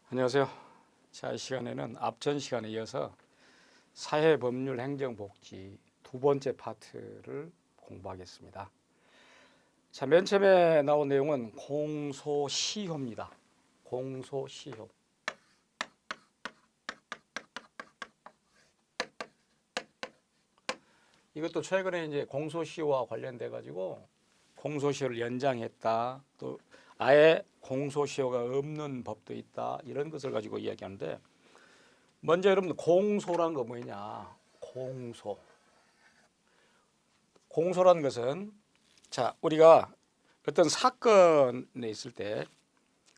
안녕하세요. 자, 이 시간에는 앞전 시간에 이어서 사회법률 행정복지 두 번째 파트를 공부하겠습니다. 자, 맨 처음에 나온 내용은 공소시효입니다. 공소시효. 이것도 최근에 이제 공소시효와 관련돼 가지고 공소시효를 연장했다. 또 아예 공소시효가 없는 법도 있다. 이런 것을 가지고 이야기하는데, 먼저 여러분 공소란 거 뭐냐? 공소. 공소란 것은, 자, 우리가 어떤 사건에 있을 때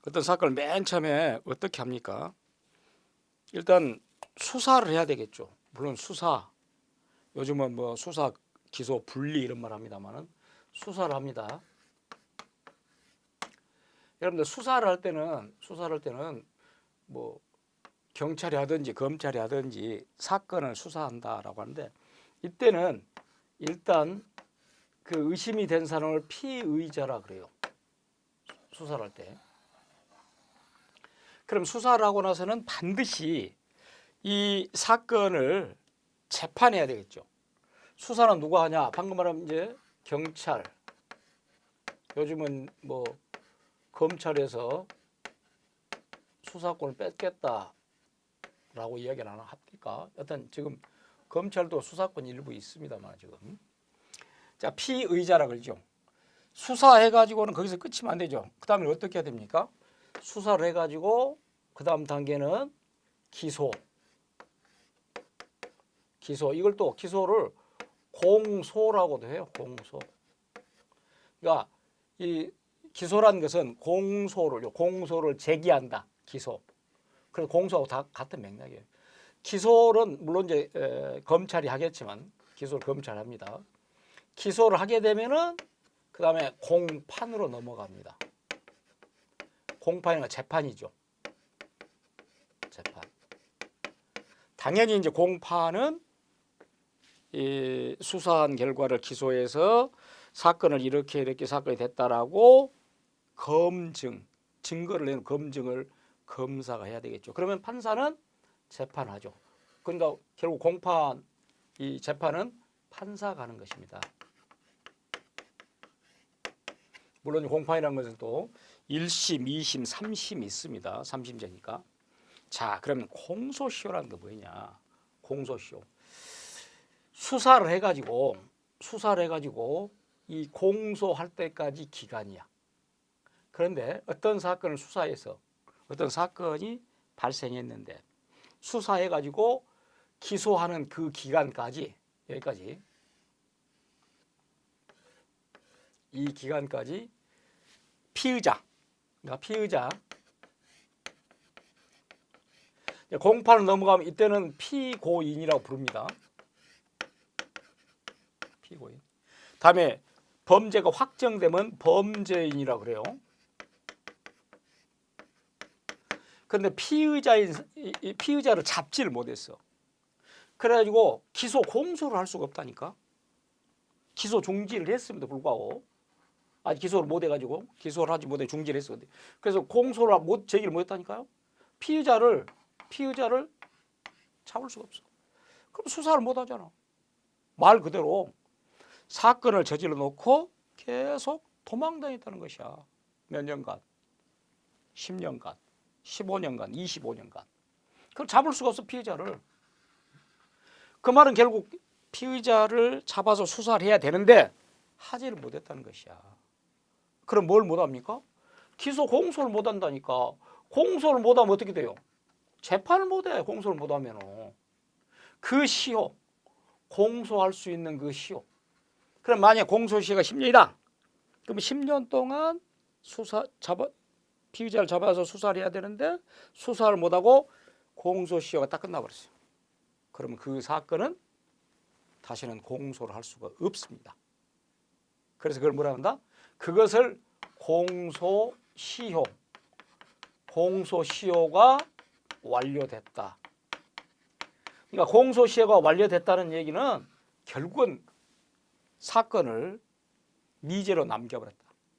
어떤 사건을 맨 처음에 어떻게 합니까? 일단 수사를 해야 되겠죠. 물론 수사. 요즘은 뭐 수사, 기소, 분리 이런 말 합니다만은 수사를 합니다. 여러분들 수사를 할 때는 뭐 경찰이 하든지 검찰이 하든지 사건을 수사한다라고 하는데, 이때는 일단 그 의심이 된 사람을 피의자라 그래요. 수사를 할 때. 그럼 수사를 하고 나서는 반드시 이 사건을 재판해야 되겠죠. 수사는 누가 하냐? 방금 말한 이제 경찰, 요즘은 뭐 검찰에서 수사권을 뺏겠다라고 이야기를 안 합니까? 여튼 지금 검찰도 수사권 일부 있습니다만 지금. 자, 피의자라 그러죠. 수사해가지고는 거기서 끝이면 안 되죠. 그 다음에 어떻게 해야 됩니까? 수사를 해가지고 그 다음 단계는 기소. 이걸 또 기소를 공소라고도 해요. 공소. 그러니까 이 기소라는 것은 공소를 제기한다. 기소. 그래서 공소하고 다 같은 맥락이에요. 기소는 물론 이제 검찰이 하겠지만, 기소를 검찰이 합니다. 기소를 하게 되면은 그 다음에 공판으로 넘어갑니다. 공판이나 재판이죠. 재판. 당연히 이제 공판은 이 수사한 결과를 기소해서 사건을 이렇게 사건이 됐다라고 증거를 내는 검증을 검사가 해야 되겠죠. 그러면 판사는 재판하죠. 그러니까 결국 이 재판은 판사가 하는 것입니다. 물론 공판이라는 것은 또 1심, 2심, 3심이 있습니다. 3심제니까. 자, 그러면 공소시효라는 게 뭐냐? 공소시효. 수사를 해가지고 이 공소할 때까지 기간이야. 그런데 어떤 사건을 수사해서 어떤 사건이 발생했는데 수사해가지고 기소하는 그 기간까지, 여기까지, 이 기간까지 피의자, 공판을 넘어가면 이때는 피고인이라고 부릅니다. 피고인. 다음에 범죄가 확정되면 범죄인이라고 그래요. 그런데 피의자를 잡지를 못했어. 그래가지고 기소 공소를 할 수가 없다니까. 기소 중지를 했음에도 불구하고 아직 기소를 못해가지고 기소를 하지 못해 중지를 했어. 그래서 공소를 제기를 못했다니까요. 피의자를 잡을 수가 없어. 그럼 수사를 못하잖아. 말 그대로 사건을 저질러 놓고 계속 도망다녔다는 것이야. 몇 년간, 10년간, 15년간, 25년간. 그걸 잡을 수가 없어, 피의자를. 그 말은 결국 피의자를 잡아서 수사를 해야 되는데 하지를 못했다는 것이야. 그럼 뭘 못합니까? 기소 공소를 못한다니까. 공소를 못하면 어떻게 돼요? 재판을 못해. 공소를 못하면 그 시효, 공소할 수 있는 그 시효. 그럼 만약 공소시효가 10년이다. 그럼 10년 동안 피의자를 잡아서 수사를 해야 되는데 수사를 못하고 공소시효가 딱 끝나버렸어요. 그러면 그 사건은 다시는 공소를 할 수가 없습니다. 그래서 그걸 뭐라 한다? 그것을 공소시효가 완료됐다. 그러니까 공소시효가 완료됐다는 얘기는 결국은 사건을 미제로 남겨버렸다.